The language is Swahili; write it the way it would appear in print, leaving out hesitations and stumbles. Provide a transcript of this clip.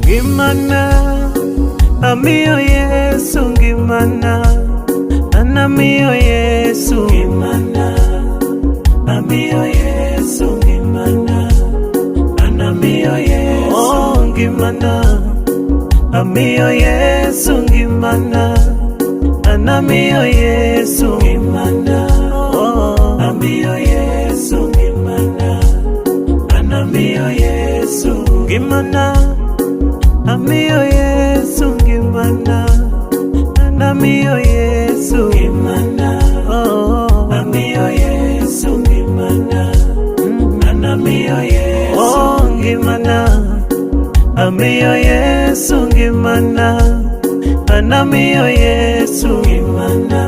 Gimana amiyo Yesu, gimana anamiyo Yesu, gimana amiyo Yesu, gimana anamiyo Yesu, oh gimana amiyo Yesu, gimana anamiyo Yesu, gimana oh amiyo Yesu, gimana anamiyo Yesu, gimana amiyo Yesu, gimana anamiyo Yesu, gimana oh amiyo Yesu, gimana anamiyo Yesu, oh gimana amiyo Yesu, gimana anamiyo Yesu, gimana